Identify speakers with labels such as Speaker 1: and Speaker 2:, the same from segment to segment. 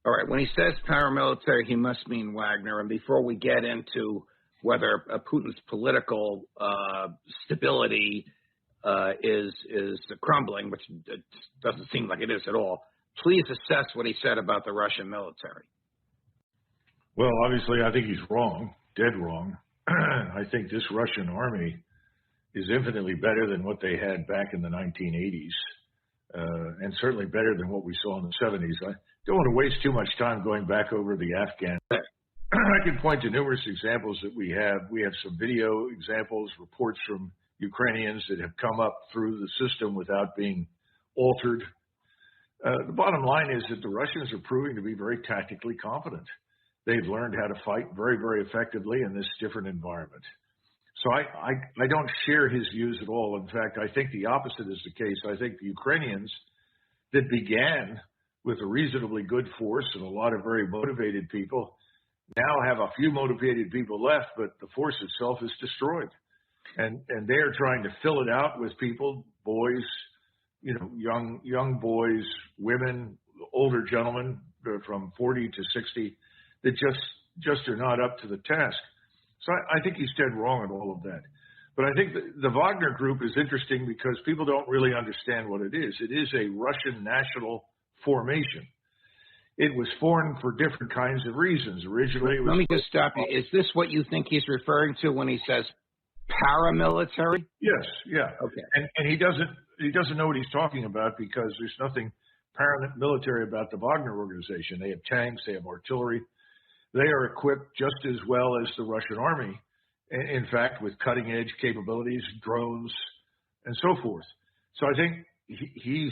Speaker 1: All right. When he says paramilitary, he must mean Wagner. And before we get into whether Putin's political stability is crumbling, which doesn't seem like it is at all, please assess what he said about the Russian military.
Speaker 2: Well, obviously, I think he's wrong, dead wrong. I think this Russian army is infinitely better than what they had back in the 1980s, and certainly better than what we saw in the 70s. I don't want to waste too much time going back over the Afghan. I can point to numerous examples that we have. We have some video examples, reports from Ukrainians that have come up through the system without being altered. The bottom line is that the Russians are proving to be very tactically competent. They've learned how to fight very, very effectively in this different environment. So I don't share his views at all. In fact, I think the opposite is the case. I think the Ukrainians that began with a reasonably good force and a lot of very motivated people now have a few motivated people left, but the force itself is destroyed. And they are trying to fill it out with people, boys, young boys, women, older gentlemen from 40 to 60 that just are not up to the task. So I think he's dead wrong on all of that. But I think the Wagner group is interesting because people don't really understand what it is. It is a Russian national formation. It was formed for different kinds of reasons. Originally, it was.
Speaker 1: Let me just stop you. Is this what you think he's referring to when he says paramilitary?
Speaker 2: Yes. Yeah.
Speaker 1: Okay.
Speaker 2: And he doesn't know what he's talking about because there's nothing paramilitary about the Wagner organization. They have tanks. They have artillery. They are equipped just as well as the Russian army, in fact, with cutting-edge capabilities, drones, and so forth. So I think he's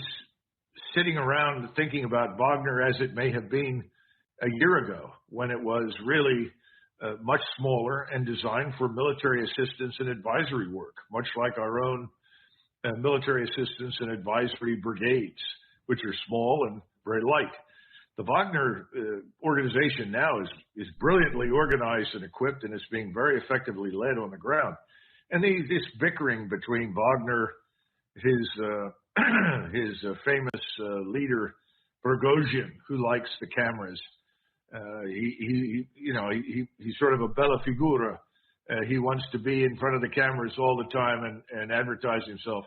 Speaker 2: sitting around thinking about Wagner as it may have been a year ago, when it was really much smaller and designed for military assistance and advisory work, much like our own military assistance and advisory brigades, which are small and very light. The Wagner organization now is brilliantly organized and equipped, and is being very effectively led on the ground. And this bickering between Wagner, his famous leader Prigozhin, who likes the cameras, he's sort of a bella figura. He wants to be in front of the cameras all the time and advertise himself.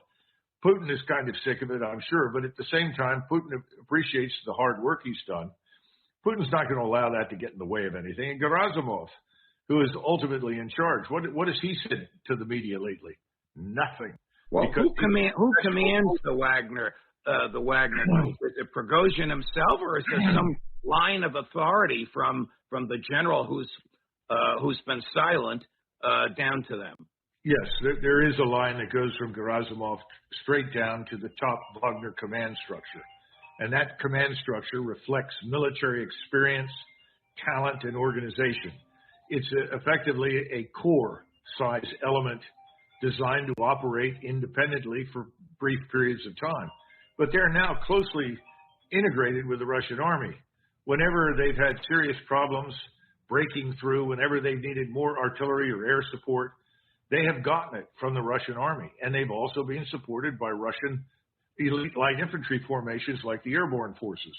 Speaker 2: Putin is kind of sick of it, I'm sure, but at the same time, Putin appreciates the hard work he's done. Putin's not going to allow that to get in the way of anything. And Gerasimov, who is ultimately in charge, what has he said to the media lately? Nothing.
Speaker 1: Well, who commands the Wagner group? Is it Prigozhin himself, or is there some line of authority from the general who's been silent down to them?
Speaker 2: Yes, there is a line that goes from Gerasimov straight down to the top Wagner command structure. And that command structure reflects military experience, talent, and organization. It's effectively a core size element designed to operate independently for brief periods of time. But they're now closely integrated with the Russian army. Whenever they've had serious problems breaking through, whenever they've needed more artillery or air support, they have gotten it from the Russian army, and they've also been supported by Russian elite light infantry formations like the airborne forces.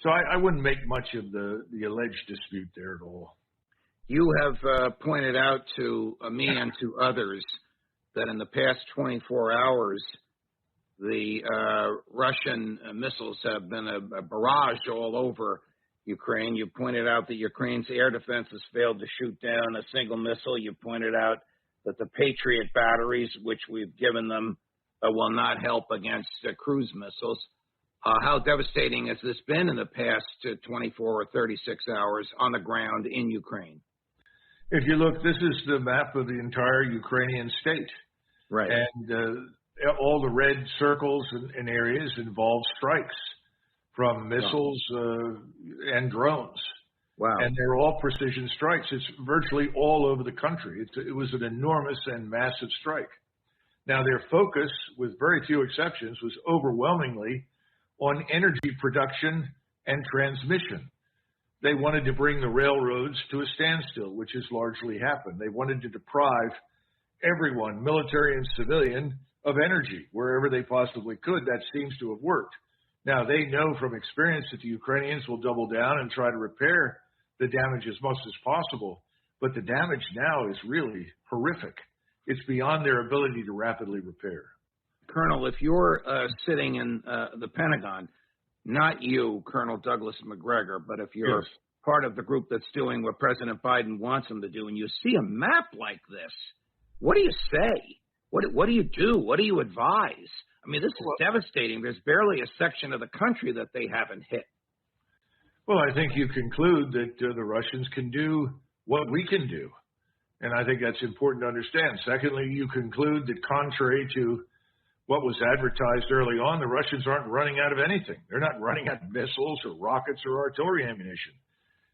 Speaker 2: So I wouldn't make much of the alleged dispute there at all.
Speaker 1: You have pointed out to me and to others that in the past 24 hours, the Russian missiles have been a barrage all over Ukraine. You pointed out that Ukraine's air defense has failed to shoot down a single missile. You pointed out that the Patriot batteries, which we've given them, will not help against cruise missiles. How devastating has this been in the past 24 or 36 hours on the ground in Ukraine?
Speaker 2: If you look, this is the map of the entire Ukrainian state.
Speaker 1: Right.
Speaker 2: And all the red circles and areas involve strikes from missiles and drones.
Speaker 1: Wow.
Speaker 2: And they're all precision strikes. It's virtually all over the country. It was an enormous and massive strike. Now, their focus, with very few exceptions, was overwhelmingly on energy production and transmission. They wanted to bring the railroads to a standstill, which has largely happened. They wanted to deprive everyone, military and civilian, of energy wherever they possibly could. That seems to have worked. Now, they know from experience that the Ukrainians will double down and try to repair the damage as much as possible. But the damage now is really horrific. It's beyond their ability to rapidly repair.
Speaker 1: Colonel, if you're sitting in the Pentagon, not you, Colonel Douglas McGregor, but if you're
Speaker 2: Yes.
Speaker 1: part of the group that's doing what President Biden wants them to do, and you see a map like this, what do you say? What do you do? What do you advise? I mean, this is devastating. There's barely a section of the country that they haven't hit.
Speaker 2: Well, I think you conclude that the Russians can do what we can do. And I think that's important to understand. Secondly, you conclude that contrary to what was advertised early on, the Russians aren't running out of anything. They're not running out of missiles or rockets or artillery ammunition.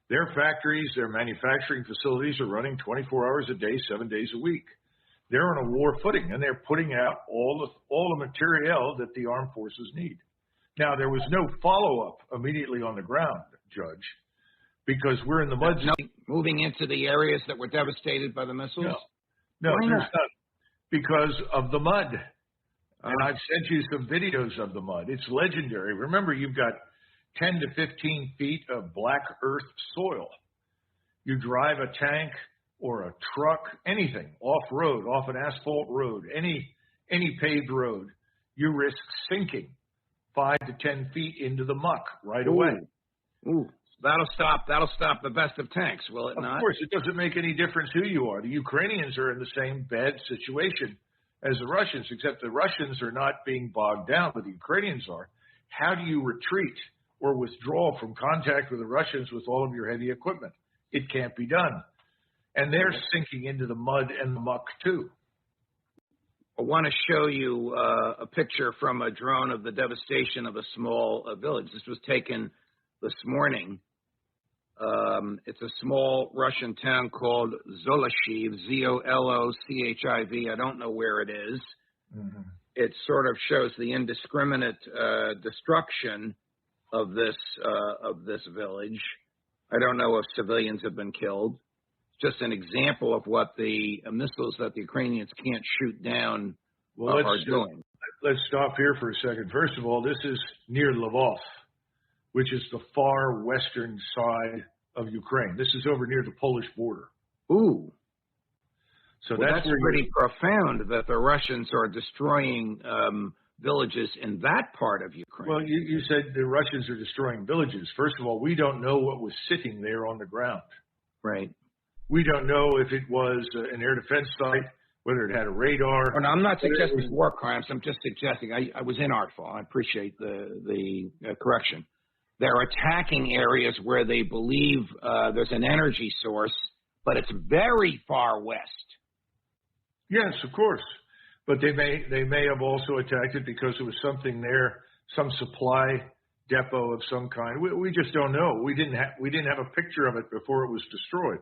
Speaker 2: Their factories, their manufacturing facilities are running 24 hours a day, 7 days a week. They're on a war footing, and they're putting out all the materiel that the armed forces need. Now, there was no follow-up immediately on the ground, Judge, because we're in the mud.
Speaker 1: No, moving into the areas that were devastated by the missiles?
Speaker 2: No,
Speaker 1: Why
Speaker 2: there's
Speaker 1: not?
Speaker 2: not. Because of the mud. And I've sent you some videos of the mud. It's legendary. Remember, you've got 10 to 15 feet of black earth soil. You drive a tank or a truck, anything, off-road, off an asphalt road, any paved road, you risk sinking 5 to 10 feet into the muck right away.
Speaker 1: Ooh, that'll stop the best of tanks, will it not?
Speaker 2: Of course, it doesn't make any difference who you are. The Ukrainians are in the same bad situation as the Russians, except the Russians are not being bogged down, but the Ukrainians are. How do you retreat or withdraw from contact with the Russians with all of your heavy equipment? It can't be done. And they're sinking into the mud and the muck, too.
Speaker 1: I want to show you a picture from a drone of the devastation of a small village. This was taken this morning. It's a small Russian town called Zoloshiv, Zolochiv. I don't know where it is. Mm-hmm. It sort of shows the indiscriminate destruction of this village. I don't know if civilians have been killed. It's just an example of what the missiles that the Ukrainians can't shoot down are doing.
Speaker 2: Let's stop here for a second. First of all, this is near Lvov, which is the far western side of Ukraine. This is over near the Polish border.
Speaker 1: Ooh.
Speaker 2: So
Speaker 1: well, that's pretty profound that the Russians are destroying villages in that part of Ukraine.
Speaker 2: Well, you said the Russians are destroying villages. First of all, we don't know what was sitting there on the ground.
Speaker 1: Right.
Speaker 2: We don't know if it was an air defense site, whether it had a radar.
Speaker 1: Oh, no, I'm not suggesting war crimes. I'm just suggesting I was inartful. I appreciate the correction. They're attacking areas where they believe there's an energy source, but it's very far west.
Speaker 2: Yes, of course. But they may have also attacked it because there was something there, some supply depot of some kind. We just don't know. We didn't have a picture of it before it was destroyed.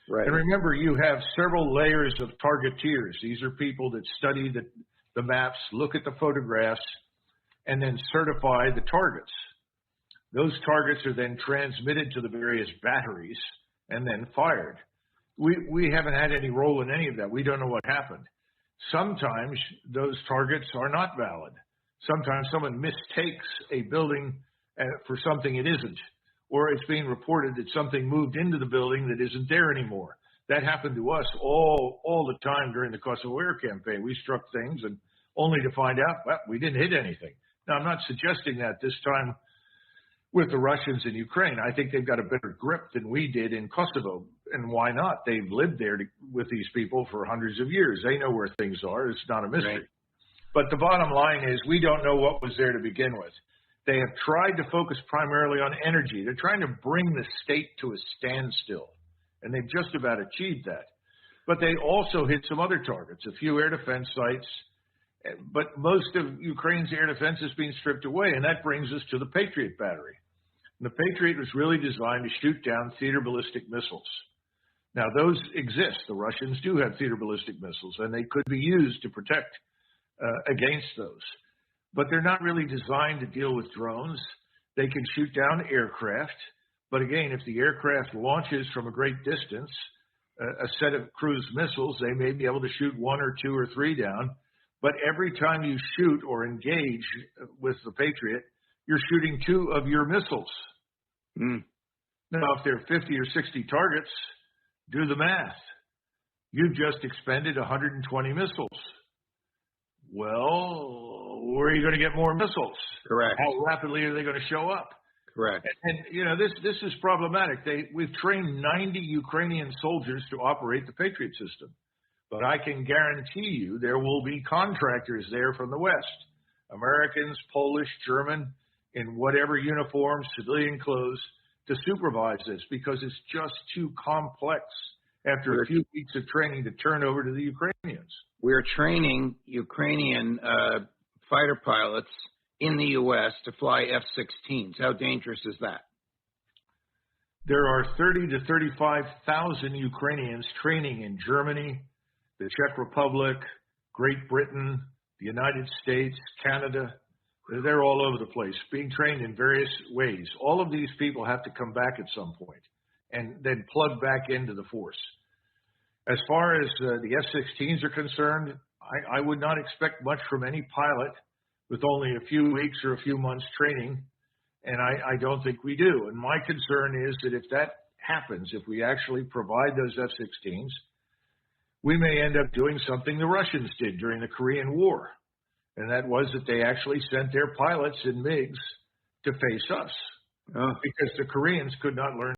Speaker 1: Right.
Speaker 2: And remember, you have several layers of targeteers. These are people that study the maps, look at the photographs, and then certify the targets. Those targets are then transmitted to the various batteries and then fired. We haven't had any role in any of that. We don't know what happened. Sometimes those targets are not valid. Sometimes someone mistakes a building for something it isn't, or it's being reported that something moved into the building that isn't there anymore. That happened to us all the time during the Kosovo Air campaign. We struck things and only to find out, well, we didn't hit anything. Now, I'm not suggesting that this time with the Russians in Ukraine. I think they've got a better grip than we did in Kosovo. And why not? They've lived there with these people for hundreds of years. They know where things are. It's not a mystery. Right. But the bottom line is we don't know what was there to begin with. They have tried to focus primarily on energy. They're trying to bring the state to a standstill, and they've just about achieved that. But they also hit some other targets, a few air defense sites, but most of Ukraine's air defense is being stripped away, and that brings us to the Patriot battery. And the Patriot was really designed to shoot down theater ballistic missiles. Now, those exist. The Russians do have theater ballistic missiles, and they could be used to protect against those. But they're not really designed to deal with drones. They can shoot down aircraft. But again, if the aircraft launches from a great distance, a set of cruise missiles, they may be able to shoot 1 or 2 or 3 down. But every time you shoot or engage with the Patriot, you're shooting 2 of your missiles.
Speaker 1: Mm.
Speaker 2: Now, if there are 50 or 60 targets, do the math. You've just expended 120 missiles. Well, where are you going to get more missiles?
Speaker 1: Correct.
Speaker 2: How rapidly are they going to show up?
Speaker 1: Correct.
Speaker 2: And you know, this is problematic. We've trained 90 Ukrainian soldiers to operate the Patriot system. But I can guarantee you there will be contractors there from the West, Americans, Polish, German, in whatever uniform, civilian clothes, to supervise this, because it's just too complex after a few weeks of training to turn over to the Ukrainians.
Speaker 1: We're training Ukrainian fighter pilots in the U.S. to fly F-16s. How dangerous is that?
Speaker 2: There are 30 to 35,000 Ukrainians training in Germany, the Czech Republic, Great Britain, the United States, Canada. They're all over the place, being trained in various ways. All of these people have to come back at some point and then plug back into the force. As far as the F-16s are concerned, I would not expect much from any pilot with only a few weeks or a few months training, and I don't think we do. And my concern is that if that happens, if we actually provide those F-16s, we may end up doing something the Russians did during the Korean War. And that was that they actually sent their pilots in MiGs to face us, because the Koreans could not learn